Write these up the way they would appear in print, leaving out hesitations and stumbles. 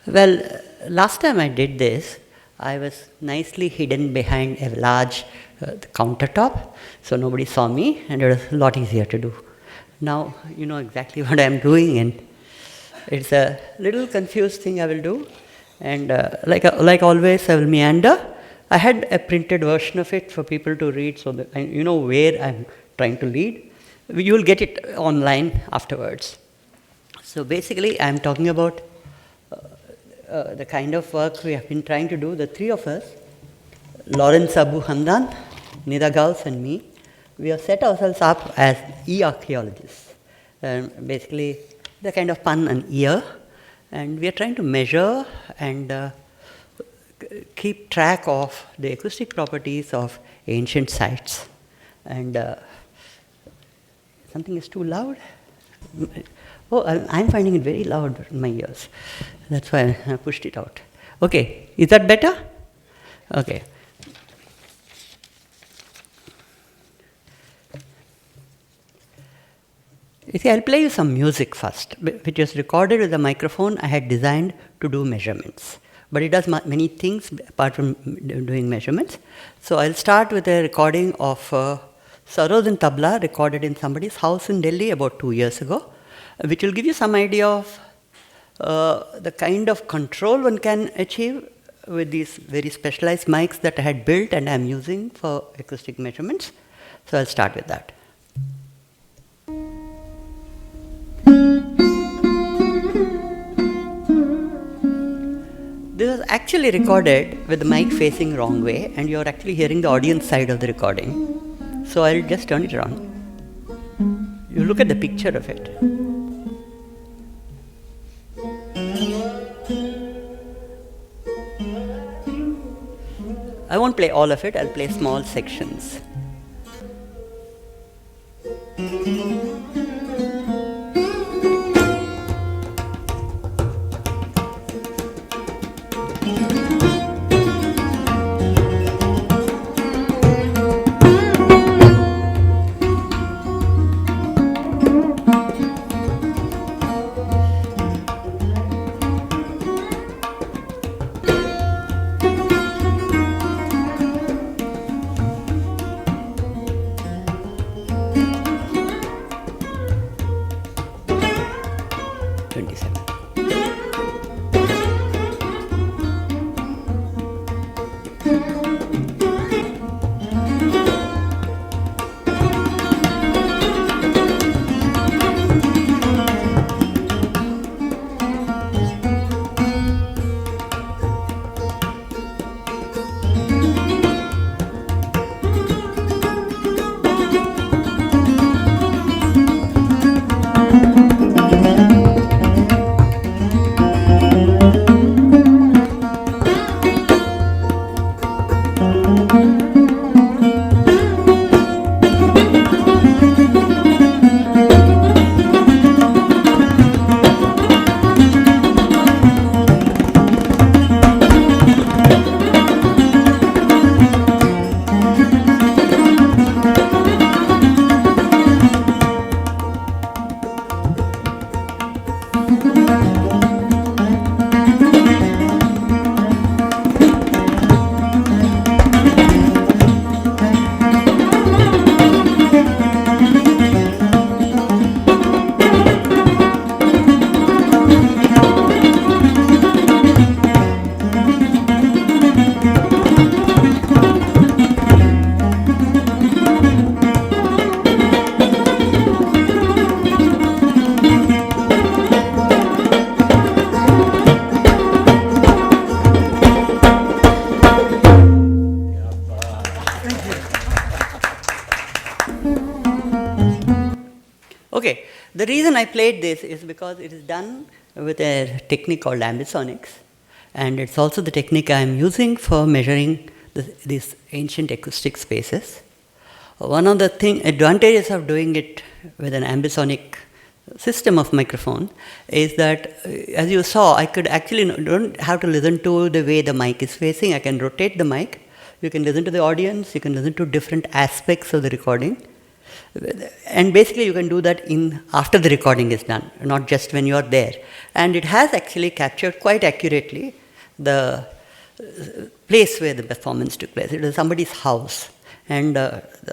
Well, last time I did this, I was nicely hidden behind a large countertop, so nobody saw me, and it was a lot easier to do. Now you know exactly what I'm doing, and it's a little confused thing I will do, and like always, I will meander. I had a printed version of it for people to read, so that you know where I'm trying to lead. You will get it online afterwards. So basically, I'm talking about the kind of work we have been trying to do, the three of us, Lawrence Abu Hamdan, Nida Gauss, and me. We have set ourselves up as archeologists. Basically, the kind of pun and ear, and we are trying to measure and keep track of the acoustic properties of ancient sites. And something is too loud. Oh, I'm finding it very loud in my ears. That's why I pushed it out. Okay, is that better? Okay. You see, I'll play you some music first, which was recorded with a microphone I had designed to do measurements. But it does many things apart from doing measurements. So I'll start with a recording of Sarod and Tabla, recorded in somebody's house in Delhi about 2 years ago, which will give you some idea of the kind of control one can achieve with these very specialized mics that I had built and I'm using for acoustic measurements. So I'll start with that. This was actually recorded with the mic facing wrong way, and you're actually hearing the audience side of the recording. So I'll just turn it around. You look at the picture of it. I won't play all of it, I'll play small sections. Okay, the reason I played this is because it is done with a technique called Ambisonics, and it's also the technique I'm using for measuring these ancient acoustic spaces. One of the advantages of doing it with an ambisonic system of microphone is that, as you saw, I could actually don't have to listen to the way the mic is facing. I can rotate the mic. You can listen to the audience. You can listen to different aspects of the recording. And basically you can do that after the recording is done, not just when you are there. And it has actually captured quite accurately the place where the performance took place. It was somebody's house. And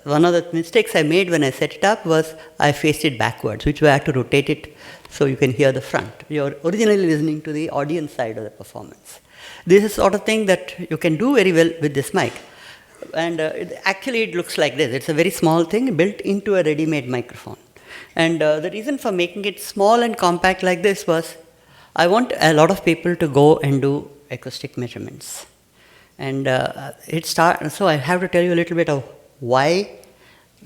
one of the mistakes I made when I set it up was I faced it backwards, which I had to rotate it so you can hear the front. You're originally listening to the audience side of the performance. This is sort of thing that you can do very well with this mic. And actually it looks like this. It's a very small thing built into a ready-made microphone. And the reason for making it small and compact like this was I want a lot of people to go and do acoustic measurements. And so I have to tell you a little bit of why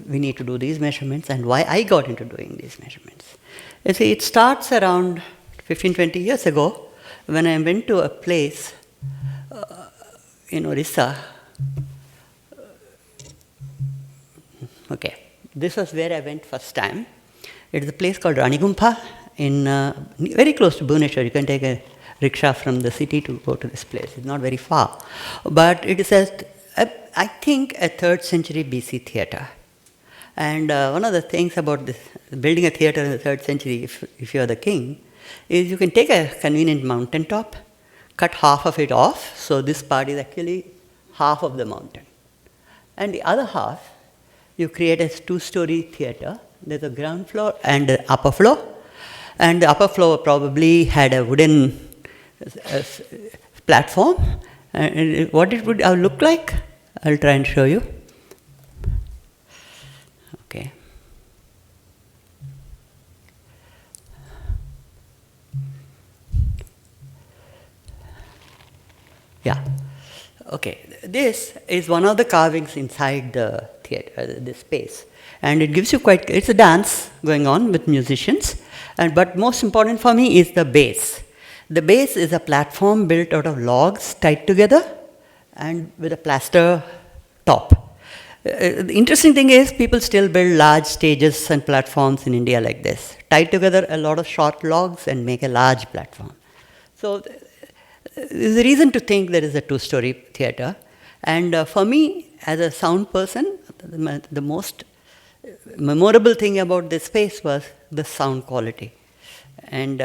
we need to do these measurements and why I got into doing these measurements. You see, it starts around 15, 20 years ago when I went to a place in Orissa. Okay, this was where I went first time. It is a place called Ranigumpha in very close to Bhubaneswar. You can take a rickshaw from the city to go to this place. It's not very far. But it is, I think, a 3rd century BC theatre. And one of the things about this, building a theatre in the 3rd century, if you are the king, is you can take a convenient mountaintop, cut half of it off, so this part is actually half of the mountain. And the other half, you create a 2-story theatre. There's a ground floor and an upper floor. And the upper floor probably had a wooden platform. And what it would look like, I'll try and show you. Okay. Yeah. Okay. This is one of the carvings inside the theatre, this space. And it gives you it's a dance going on with musicians. But most important for me is the base. The base is a platform built out of logs tied together and with a plaster top. The interesting thing is people still build large stages and platforms in India like this. Tie together a lot of short logs and make a large platform. So there's a reason to think there is a 2-story theatre. And for me, as a sound person, the most memorable thing about this space was the sound quality. And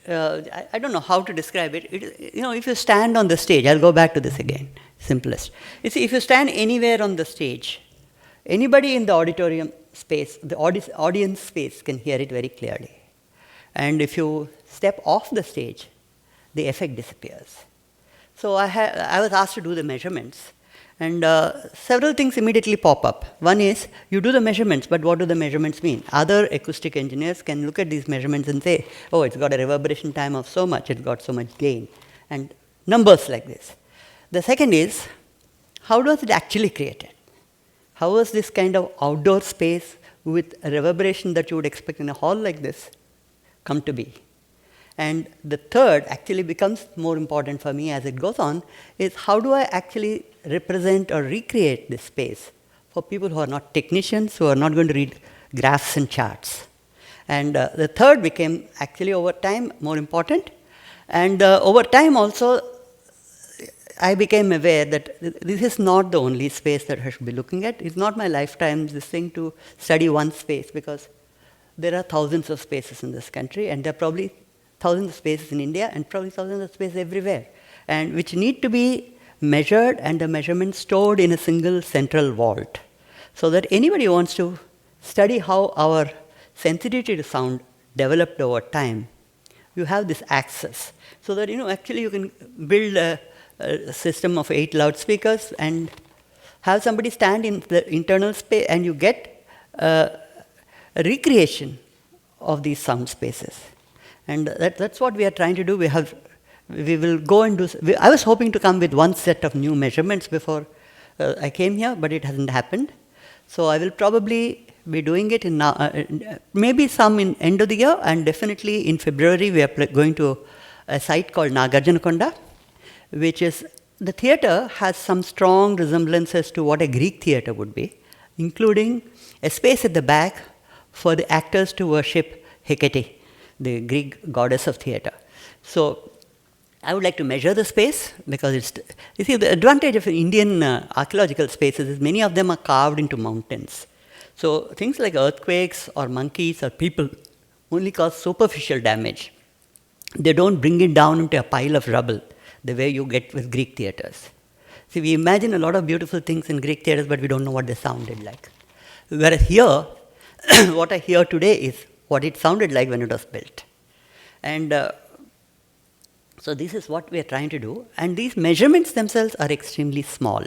I don't know how to describe it. If you stand on the stage, I'll go back to this again, simplest. You see, if you stand anywhere on the stage, anybody in the auditorium space, the audience space can hear it very clearly. And if you step off the stage, the effect disappears. So I was asked to do the measurements. And several things immediately pop up. One is, you do the measurements, but what do the measurements mean? Other acoustic engineers can look at these measurements and say, oh, it's got a reverberation time of so much, it's got so much gain, and numbers like this. The second is, how was it actually created? How was this kind of outdoor space with a reverberation that you would expect in a hall like this come to be? And the third actually becomes more important for me as it goes on, is how do I actually represent or recreate this space for people who are not technicians, who are not going to read graphs and charts. And the third became actually over time more important. And over time also, I became aware that this is not the only space that I should be looking at. It's not my lifetime this thing to study one space, because there are thousands of spaces in this country, and there are probably thousands of spaces in India, and probably thousands of spaces everywhere, and which need to be measured and the measurements stored in a single central vault, so that anybody who wants to study how our sensitivity to sound developed over time, you have this access, so that actually you can build a system of 8 loudspeakers and have somebody stand in the internal space, and you get a recreation of these sound spaces. And that's what we are trying to do. We will go and do. I was hoping to come with one set of new measurements before I came here, but it hasn't happened. So I will probably be doing it in maybe some in end of the year, and definitely in February we are going to a site called Nagarjunakonda, which is, the theatre has some strong resemblances to what a Greek theatre would be, including a space at the back for the actors to worship Hecate, the Greek goddess of theatre. So I would like to measure the space because it's, you see, the advantage of Indian archaeological spaces is many of them are carved into mountains. So things like earthquakes or monkeys or people only cause superficial damage. They don't bring it down into a pile of rubble the way you get with Greek theatres. See, we imagine a lot of beautiful things in Greek theatres, but we don't know what they sounded like. Whereas here, what I hear today is what it sounded like when it was built. And so this is what we are trying to do. And these measurements themselves are extremely small.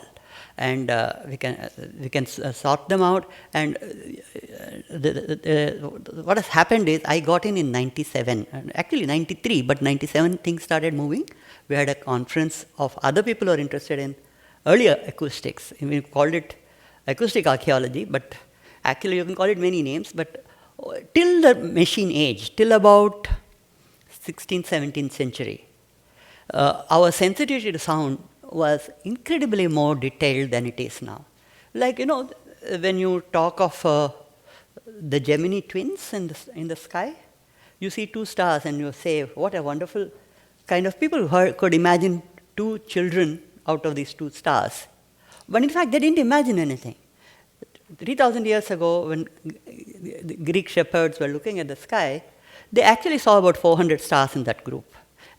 And we can sort them out. And what has happened is I got in 97, actually 93, but 97 things started moving. We had a conference of other people who are interested in earlier acoustics. We called it acoustic archaeology, but actually you can call it many names. But till the machine age, till about 16th, 17th century, our sensitivity to sound was incredibly more detailed than it is now. Like, you know, when you talk of the Gemini twins in the sky, you see two stars and you say, what a wonderful kind of people who could imagine two children out of these two stars. But in fact, they didn't imagine anything. 3,000 years ago, when the Greek shepherds were looking at the sky, they actually saw about 400 stars in that group.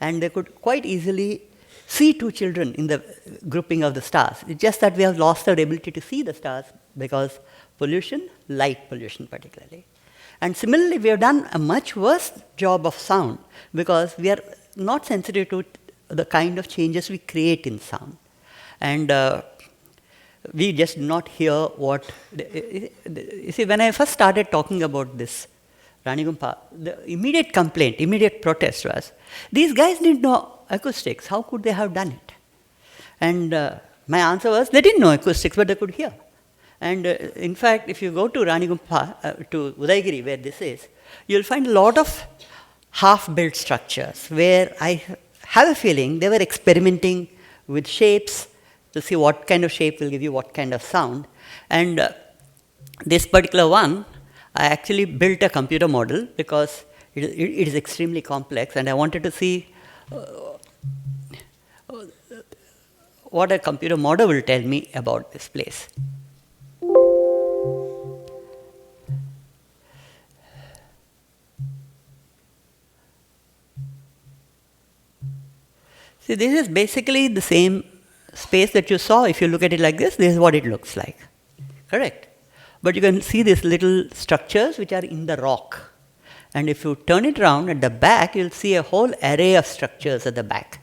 And they could quite easily see two children in the grouping of the stars. It's just that we have lost our ability to see the stars because pollution, light pollution particularly. And similarly, we have done a much worse job of sound because we are not sensitive to the kind of changes we create in sound. And we just not hear what... You see, when I first started talking about this Ranigumpha, the immediate complaint, immediate protest was, these guys didn't know acoustics. How could they have done it? And my answer was, they didn't know acoustics, but they could hear. And in fact, if you go to Ranigumpha, to Udaigiri, where this is, you'll find a lot of half-built structures where I have a feeling they were experimenting with shapes to see what kind of shape will give you what kind of sound. And this particular one, I actually built a computer model because it is extremely complex, and I wanted to see what a computer model will tell me about this place. See, this is basically the same space that you saw. If you look at it like this is what it looks like. Correct? But you can see these little structures which are in the rock. And if you turn it around at the back, you'll see a whole array of structures at the back.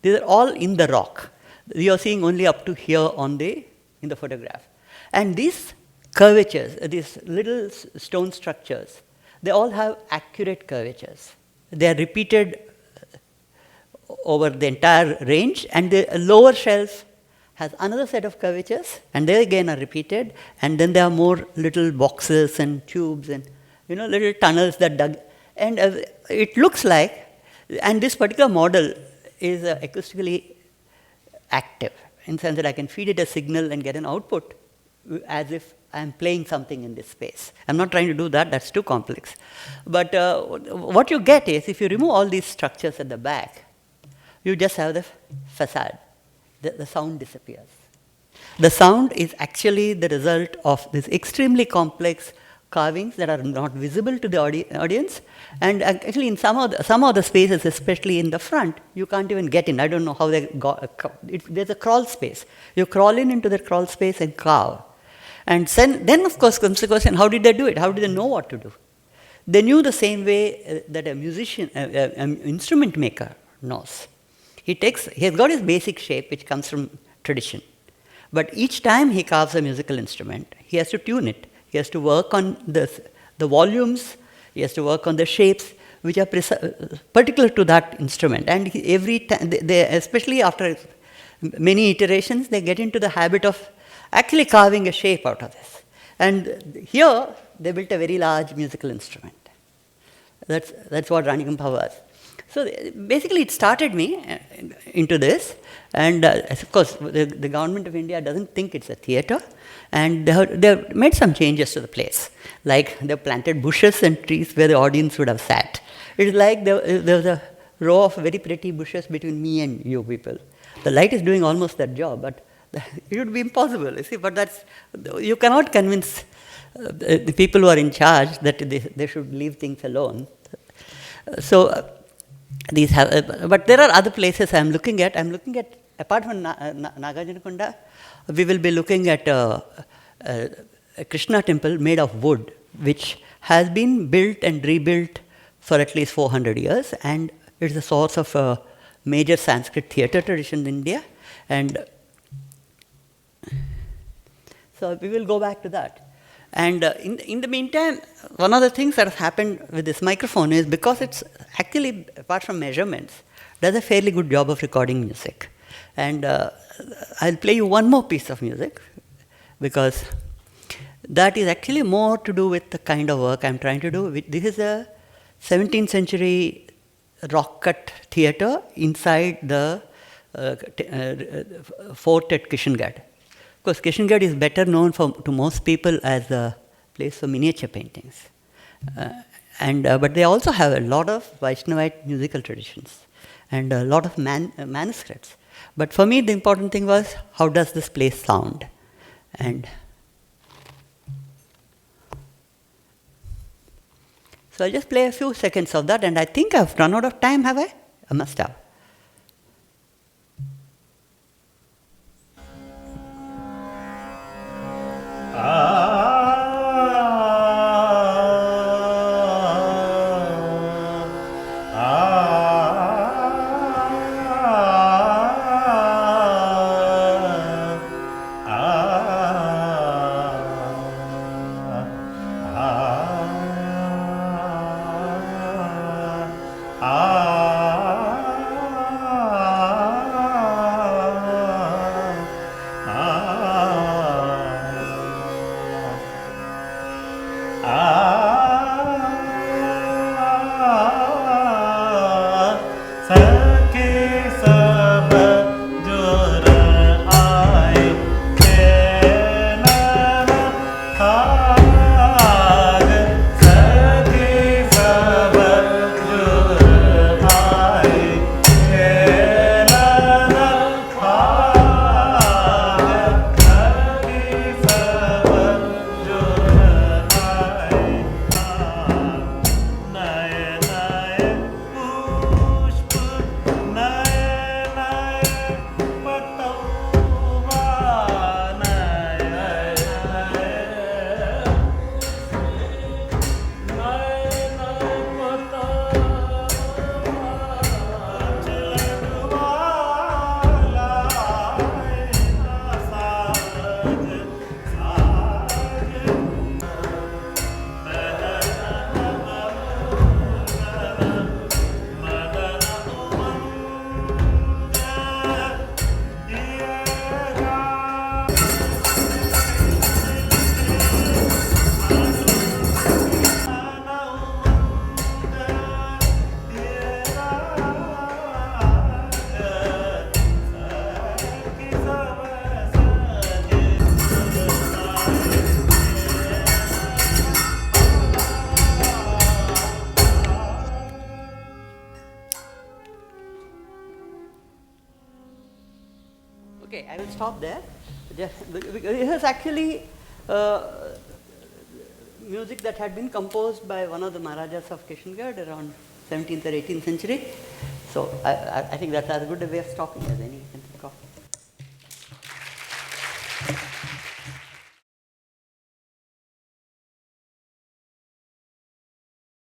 These are all in the rock. You're seeing only up to here in the photograph. And these curvatures, these little stone structures, they all have accurate curvatures. They are repeated over the entire range, and the lower shelf has another set of curvatures, and they again are repeated, and then there are more little boxes and tubes and little tunnels that dug, and it looks like, and this particular model is acoustically active, in the sense that I can feed it a signal and get an output as if I'm playing something in this space. I'm not trying to do that, that's too complex. But what you get is, if you remove all these structures at the back, you just have the facade. The sound disappears. The sound is actually the result of this extremely complex carvings that are not visible to the audience. And actually in some of the spaces, especially in the front, you can't even get in. I don't know how they got. There's a crawl space. You crawl into the crawl space and carve. And then of course comes the question, how did they do it? How did they know what to do? They knew the same way that a musician, an instrument maker knows. He has got his basic shape, which comes from tradition. But each time he carves a musical instrument, he has to tune it. He has to work on the volumes. He has to work on the shapes, which are particular to that instrument. And every time, especially after many iterations, they get into the habit of actually carving a shape out of this. And here, they built a very large musical instrument. That's what Ranigumpha was. So basically, it started me into this, and of course, the government of India doesn't think it's a theatre, and they have made some changes to the place, like they planted bushes and trees where the audience would have sat. It's like there was a row of very pretty bushes between me and you people. The light is doing almost that job, but it would be impossible, you see. But that's, you cannot convince the people who are in charge that they should leave things alone. So these have, but there are other places I'm looking at. I'm looking at, apart from Nagarjunakonda, we will be looking at a Krishna temple made of wood, which has been built and rebuilt for at least 400 years, and it's the source of a major Sanskrit theatre tradition in India. And so we will go back to that. And in the meantime, one of the things that has happened with this microphone is, because it's actually, apart from measurements, does a fairly good job of recording music. And I'll play you one more piece of music, because that is actually more to do with the kind of work I'm trying to do. This is a 17th century rock cut theatre inside the fort at Kishangarh. Of course, Kishangarh is better known to most people as a place for miniature paintings. But they also have a lot of Vaishnavite musical traditions and a lot of manuscripts. But for me, the important thing was, how does this place sound? And so I'll just play a few seconds of that, and I think I've run out of time, have I? I must have. Okay, I will stop there. This is actually music that had been composed by one of the Maharajas of Kishangarh around 17th or 18th century. So I think that's as good a way of stopping as any you can think of.